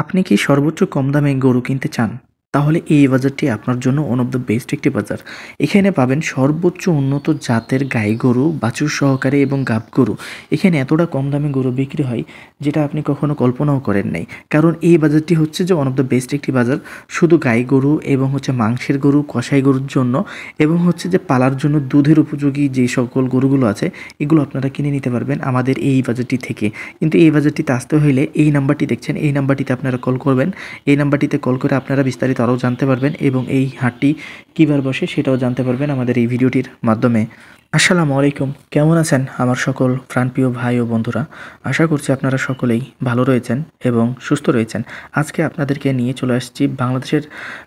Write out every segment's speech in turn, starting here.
আপনি কি সর্বোচ্চ কম দামে গরু কিনতে চান? তাহলে এই বাজারটি আপনার জন্য ওয়ান অফ দ্য বেস্ট একটি বাজার। এখানে পাবেন সর্বোচ্চ উন্নত জাতের গাই গরু, বাছুর সহকারে এবং গাব গরু। এখানে এতটা কম দামে গরু বিক্রি হয় যেটা আপনি কখনো কল্পনাও করেন নাই। কারণ এই বাজারটি হচ্ছে যে ওয়ান অফ দ্য বেস্ট একটি বাজার শুধু গাই গরু এবং মাংসের গরু, কসাই গরুর জন্য এবং যে পালার জন্য দুধের উপযোগী যে সকল গরুগুলো আছে এগুলো আপনারা কিনে নিতে পারবেন আমাদের এই বাজারটি থেকে। কিন্তু এই বাজারটিতে আসতে হলে এই নাম্বারটি দেখছেন, এই নাম্বারটিতে আপনারা কল করবেন। এই নাম্বারটিতে কল করে আপনারা বিস্তারিত আরও জানতে পারবেন এবং এই হাটটি কীবার বসে সেটাও জানতে পারবেন আমাদের এই ভিডিওটির মাধ্যমে। আসসালামু আলাইকুম, কেমন আছেন আমার সকল প্রাণপ্রিয় ভাই ও বন্ধুরা? আশা করছি আপনারা সকলেই ভালো রয়েছেন এবং সুস্থ রয়েছেন। আজকে আপনাদেরকে নিয়ে চলে আসছি বাংলাদেশের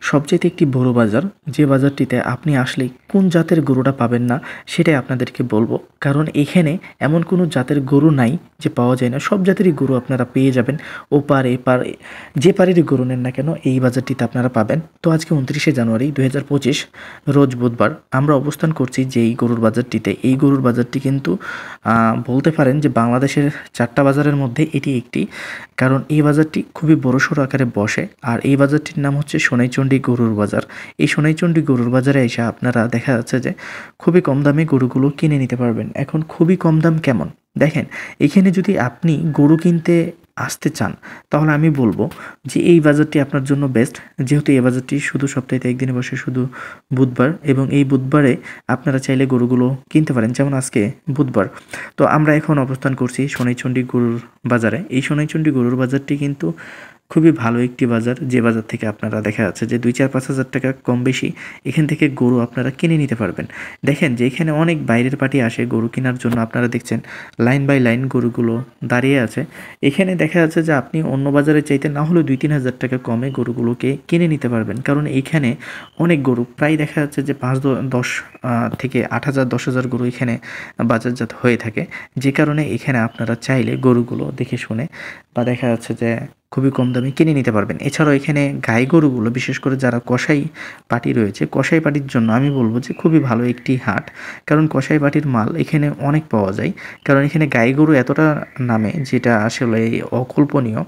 সবচেয়ে একটি বড় বাজার, যে বাজারটিতে আপনি আসলেই কোন জাতের গরুটা পাবেন না সেটাই আপনাদেরকে বলবো। কারণ এখানে এমন কোনো জাতের গরু নাই যে পাওয়া যায় না, সব জাতেরই গরু আপনারা পেয়ে যাবেন। ওপার এপার যে পারেরই গরু নেন না কেন এই বাজারটিতে আপনারা পাবেন। তো আজকে 29শে জানুয়ারি 2025 রোজ বুধবার আমরা অবস্থান করছি যে এই গরুর বাজারটিতে। এই গরুর বাজারটি কিন্তু বলতে পারেন যে বাংলাদেশের 4টা বাজারের মধ্যে এটি একটি, কারণ এই বাজারটি খুবই বড়সড় আকারে বসে। আর এই বাজারটির নাম হচ্ছে সোনাইচন্ডী গরুর বাজার। এই সোনাইচন্ডী গরুর বাজারে এসে আপনারা দেখা যাচ্ছে যে খুবই কম দামে গরুগুলো কিনে নিতে পারবেন। এখন খুবই কম দাম কেমন দেখেন, এখানে যদি আপনি গরু কিনতে আসতে চান তাহলে আমি বলবো যে এই বাজারটি আপনার জন্য বেস্ট, যেহেতু এই বাজারটি শুধু সপ্তাহে একদিনে বসে, শুধু বুধবার, এবং এই বুধবারে আপনারা চাইলে গরুগুলো কিনতে পারেন, যেমন আজকে বুধবার। তো আমরা এখন অবস্থান করছি সোনাইচন্ডী গরুর বাজারে। এই সোনাইচন্ডী গরুর বাজারটি কিন্তু খুবই ভালো একটি বাজার, যে বাজার থেকে আপনারা দেখা যাচ্ছে যে 2-4-5 হাজার টাকা কম বেশি এখান থেকে গরু আপনারা কিনে নিতে পারবেন। দেখেন যে এখানে অনেক বাইরের পার্টি আসে গরু কেনার জন্য, আপনারা দেখছেন লাইন বাই লাইন গরুগুলো দাঁড়িয়ে আছে। এখানে দেখা যাচ্ছে যে আপনি অন্য বাজারে চাইতে না হলেও 2-3 হাজার টাকা কমে গরুগুলোকে কিনে নিতে পারবেন। কারণ এইখানে অনেক গরু, প্রায় দেখা যাচ্ছে যে 5-10 থেকে 8,000 10,000 গরু এখানে বাজারজাত হয়ে থাকে, যে কারণে এখানে আপনারা চাইলে গরুগুলো দেখে শুনে বা দেখা যাচ্ছে যে খুবই কম দামে কিনে নিতে পারবেন। এছাড়াও এখানে গাই গরুগুলো, বিশেষ করে যারা কসাই পার্টি রয়েছে, কসাই পার্টির জন্য আমি বলবো যে খুবই ভালো একটি হাট। কারণ কসাই পার্টির মাল এখানে অনেক পাওয়া যায়। কারণ এখানে গাই গরু এতটা নামে যেটা আসলে অকল্পনীয়।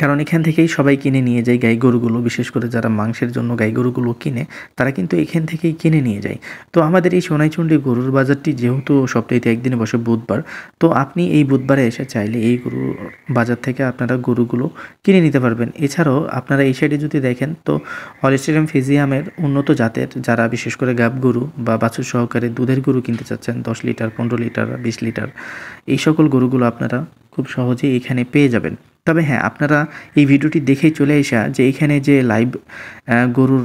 কারণ এখান থেকেই সবাই কিনে নিয়ে যায় গাই গরুগুলো, বিশেষ করে যারা মাংসের জন্য গাই গরুগুলো কিনে তারা কিন্তু এখান থেকেই কিনে নিয়ে যায়। তো আমাদের এই সোনাইচন্ডী গরুর বাজারটি যেহেতু সপ্তাহে একদিনে বসে বুধবার, তো আপনি এই বুধবারে এসে চাইলে এই গরুর বাজার থেকে আপনারা গরুগুলো কিনে নিতে পারবেন। এছাড়াও আপনারা এই সাইডে যদি দেখেন তো হলিস্টিয়ান ফ্রিজিয়ামের উন্নত জাতের, যারা বিশেষ করে গাব গরু বা বাছুর সহকারে দুধের গরু কিনতে চাচ্ছেন 10 লিটার, 15 লিটার, 20 লিটার, এই সকল গরুগুলো আপনারা খুব সহজেই এখানে পেয়ে যাবেন। তবে হ্যাঁ, আপনারা এই ভিডিওটি দেখেই চলে আসা যে এখানে যে লাইভ গরুর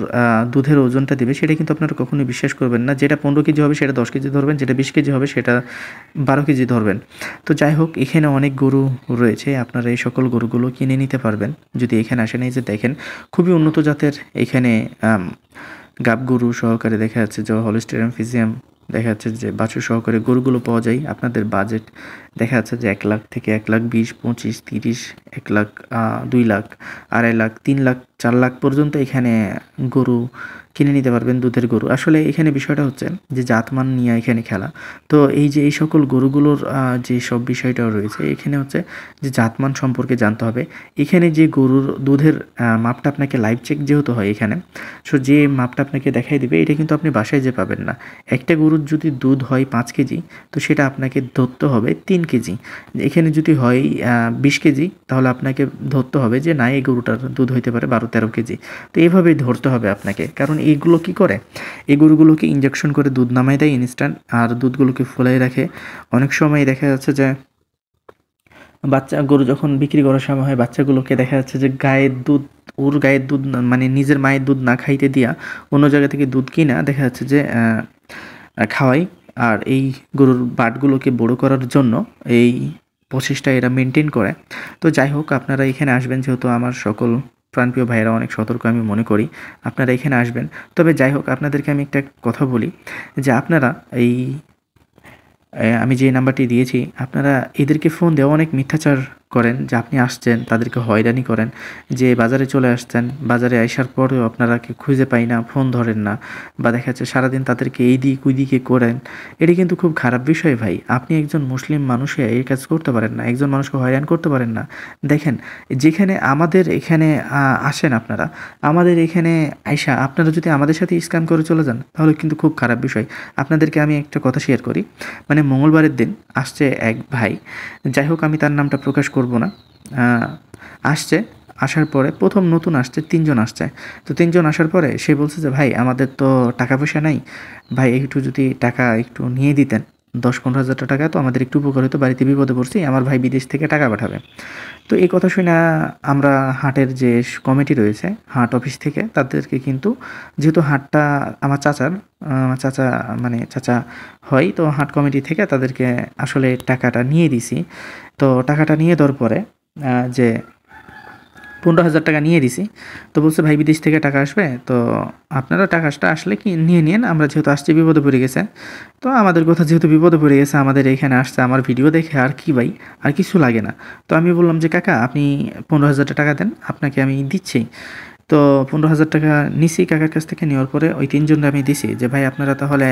দুধের ওজনটা দেবে সেটা কিন্তু আপনারা কখনোই বিশ্বাস করবেন না। যেটা 15 কেজি হবে সেটা 10 কেজি ধরবেন, যেটা 20 কেজি হবে সেটা 12 কেজি ধরবেন। তো যাই হোক, এখানে অনেক গরু রয়েছে, আপনারা এই সকল গরুগুলো কিনে নিতে পারবেন যদি এখানে আসেন। এই যে দেখেন খুবই উন্নত জাতের এখানে গাব গরু সহকারে দেখা যাচ্ছে যে হলিস্টিয়ান ফ্রিজিয়াম দেখা যাচ্ছে যে বাছুর সহকারে গরুগুলো পাওয়া যায়। আপনাদের বাজেট দেখা যাচ্ছে যে 1 লাখ থেকে 1,20,000, 25, 30, 1 লাখ, 2 লাখ, 2.5 লাখ, 3 লাখ, 4 লাখ পর্যন্ত এখানে গরু কিনে নিতে পারবেন, দুধের গরু। আসলে এখানে বিষয়টা হচ্ছে যে জাতমান নিয়ে এখানে খেলা। তো এই যে এই সকল গরুগুলোর যে সব বিষয়টাও রয়েছে এখানে হচ্ছে যে জাতমান সম্পর্কে জানতে হবে। এখানে যে গরুর দুধের মাপটা আপনাকে লাইভ চেক যেহেতু হয় এখানে, সো যে মাপটা আপনাকে দেখাই দিবে এটা কিন্তু আপনি বাসায় যে পাবেন না। একটা গরুর যদি দুধ হয় 5 কেজি, তো সেটা আপনাকে ধরতে হবে 3 কেজি। এখানে যদি হয় 20 কেজি, তাহলে আপনাকে ধরতে হবে যে না, এই গরুটার দুধ হইতে পারে 12-13 কেজি। তো এইভাবেই ধরতে হবে আপনাকে। কারণ এইগুলো কি করে, এই গরুগুলোকে ইঞ্জেকশন করে দুধ নামাই দেয় ইনস্ট্যান্ট, আর দুধগুলোকে ফুলাই রাখে। অনেক সময় দেখা যাচ্ছে যে বাচ্চা গরু যখন বিক্রি করার সময় হয়, বাচ্চাগুলোকে দেখা যাচ্ছে যে ওর গায়ের দুধ মানে নিজের মায়ের দুধ না খাইতে দিয়া অন্য জায়গা থেকে দুধ কিনা দেখা যাচ্ছে যে খাওয়াই। আর এই গরুর বাটগুলোকে বড় করার জন্য এই প্রসেসটা এরা মেনটেন করে। তো যাই হোক, আপনারা এখানে আসবেন, যেহেতু আমার সকল প্রাণপ্রিয় ভাইয়েরা অনেক সতর্ক আমি মনে করি, আপনারা এখানে আসবেন। তবে যাই হোক, আপনাদেরকে আমি একটা কথা বলি যে আপনারা আমি যে নাম্বারটি দিয়েছি আপনারা এদেরকে ফোন দেওয়া অনেক মিথ্যাচার করেন যে আপনি আসছেন, তাদেরকে হয়রানি করেন, যে বাজারে চলে আসছেন, বাজারে আসার পরেও আপনারাকে খুঁজে পাই না, ফোন ধরেন না, বা দেখা যাচ্ছে সারাদিন তাদেরকে এই দিক ওই দিকে করেন। এটি কিন্তু খুব খারাপ বিষয় ভাই। আপনি একজন মুসলিম মানুষে এই কাজ করতে পারেন না, একজন মানুষকে হয়রান করতে পারেন না। দেখেন, যেখানে আমাদের এখানে আসেন আপনারা, আমাদের এখানে আইসা আপনারা যদি আমাদের সাথে স্ক্যাম করে চলে যান, তাহলে কিন্তু খুব খারাপ বিষয়। আপনাদেরকে আমি একটা কথা শেয়ার করি, মানে মঙ্গলবারের দিন আসছে এক ভাই, যাই হোক আমি তার নামটা প্রকাশ করব না, আসছে, আসার পরে প্রথম নতুন আসছে, 3 জন আসছে। তো 3 জন আসার পরে সে বলছে যে, "ভাই আমাদের তো টাকা পয়সা নাই। ভাই একটু যদি টাকা একটু নিয়ে দিতেন, 10-15 হাজার টাকা তো আমাদের একটু উপকার হতো, বাড়িতে বিপদে পড়ছি, আমার ভাই বিদেশ থেকে টাকা পাঠাবে।" তো এই কথা শুনে আমরা হাটের যে কমিটি রয়েছে, হাট অফিস থেকে তাদেরকে কিন্তু, যেহেতু হাটটা আমার চাচার, আমার চাচা মানে চাচা হয়, তো হাট কমিটি থেকে তাদেরকে আসলে টাকাটা নিয়ে দিছি। তো টাকাটা নিয়ে দেওয়ার পরে যে 15,000 টাকা নিয়ে দিছি। তো বলছে, "ভাই বিদেশ থেকে টাকা আসবে, তো আপনারা টাকাটা আসলে কি নিয়ে নিয়েন, আমরা যেহেতু আসছি বিপদে পড়ে গেছে।" তো আমাদের কথা যেহেতু বিপদে পড়ে গেছে, আমাদের এখানে আসছে, আমার ভিডিও দেখে আর কি ভাই, আর কিছু লাগে না। তো আমি বললাম যে, "কাকা আপনি 15,000 টাকা দেন, আপনাকে আমি দিচ্ছি।" তো 15,000 টাকা নিছি কাকার কাছ থেকে, নেওয়ার পরে ওই 3 জনকে আমি দিছি যে, "ভাই আপনারা তাহলে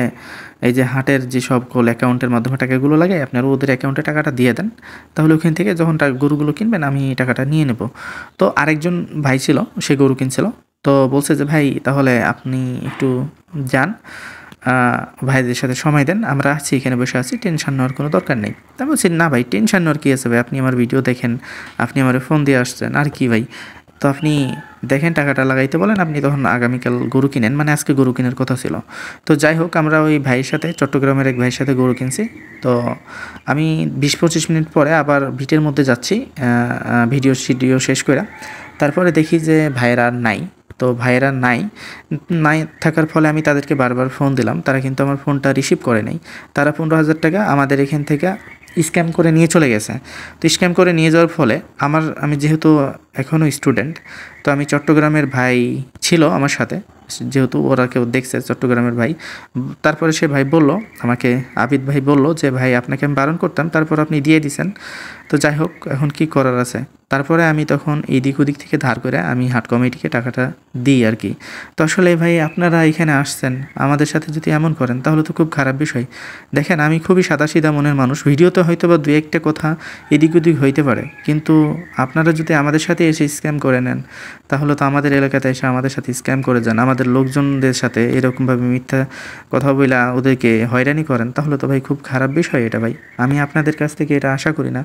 এই যে হাটের যে সকল অ্যাকাউন্টের মাধ্যমে টাকাগুলো লাগে, আপনারা ওদের অ্যাকাউন্টে টাকাটা দিয়ে দেন। তাহলে ওখান থেকে যখন গরুগুলো কিনবেন আমি টাকাটা নিয়ে নেব।" তো আরেকজন ভাই ছিল, সে গরু কিনছিল। তো বলছে যে, "ভাই তাহলে আপনি একটু যান, ভাইদের সাথে সময় দেন, আমরা আছি, এখানে বসে আছি, টেনশন নেওয়ার কোনো দরকার নেই।" তা আমি বলছি, "না ভাই, টেনশন নেওয়ার কী আছে ভাই, আপনি আমার ভিডিও দেখেন, আপনি আমারে ফোন দিয়ে আসছেন, আর কি ভাই। তো আপনি দেখেন টাকাটা লাগাইতে বলেন, আপনি তখন আগামীকাল গরু কিনেন।" মানে আজকে গরু কেনার কথা ছিল। তো যাই হোক আমরা ওই ভাইয়ের সাথে, চট্টগ্রামের এক ভাইয়ের সাথে গরু কিনছি। তো আমি 20-25 মিনিট পরে আবার ভিটের মধ্যে যাচ্ছি, ভিডিও শিডিও শেষ কইরা। তারপরে দেখি যে ভাইয়েরা আর নাই। তো ভাইয়েরা নাই, নাই থাকার ফলে আমি তাদেরকে বারবার ফোন দিলাম। তারা কিন্তু আমার ফোনটা রিসিভ করে নাই। তারা 15,000 টাকা আমাদের এখান থেকে স্ক্যাম করে নিয়ে চলে গেছে। তো স্ক্যাম করে নিয়ে যাওয়ার ফলে আমি যেহেতু এখনও স্টুডেন্ট, তো আমি চট্টগ্রামের ভাই ছিল আমার সাথে, যেহেতু ওরা কেউ দেখছে চট্টগ্রামের ভাই। তারপরে সে ভাই বলল আমাকে, আবিদ ভাই বলল যে, "ভাই আপনাকে আমি বারণ করতাম, তারপর আপনি দিয়ে দিছেন। তো যাই হোক এখন কি করার আছে?" তারপরে আমি তখন এদিক ওদিক থেকে ধার করে আমি হাট কমিটিকে টাকাটা দিই আর কি। তো আসলে ভাই আপনারা এখানে আসছেন, আমাদের সাথে যদি এমন করেন তাহলে তো খুব খারাপ বিষয়। দেখেন আমি খুবই সাদাসিধা মনের মানুষ, ভিডিওতে হয়তো বা 2-1টা কথা এদিক ওদিক হইতে পারে, কিন্তু আপনারা যদি আমাদের সাথে এসে স্ক্যাম করে নেন, তাহলে তো আমাদের এলাকাতে এসে আমাদের সাথে স্ক্যাম করে যান, আমাদের লোকজনদের সাথে এরকমভাবে মিথ্যা কথা বইলা ওদেরকে হয়রানি করেন, তাহলে তো ভাই খুব খারাপ বিষয় এটা ভাই। আমি আপনাদের কাছ থেকে এটা আশা করি না,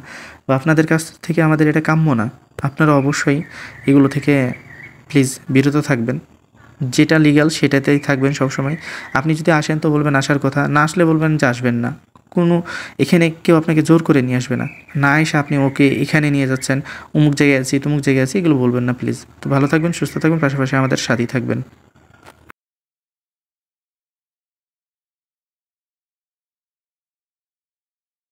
বা আপনাদের কাছ থেকে আমাদের এটা কাম্য না। আপনারা অবশ্যই এগুলো থেকে প্লিজ বিরত থাকবেন। যেটা লিগ্যাল সেটাতেই থাকবেন সবসময়। আপনি যদি আসেন তো বলবেন আসার কথা, না আসলে বলবেন যে আসবেন না। কোনো, এখানে কেউ আপনাকে জোর করে নিয়ে আসবে না। না এসে আপনি ওকে এখানে নিয়ে যাচ্ছেন, অমুক জায়গায় আছি, তমুক জায়গায় আছি, এগুলো বলবেন না প্লিজ। তো ভালো থাকবেন, সুস্থ থাকবেন, পাশাপাশি আমাদের সাথেই থাকবেন।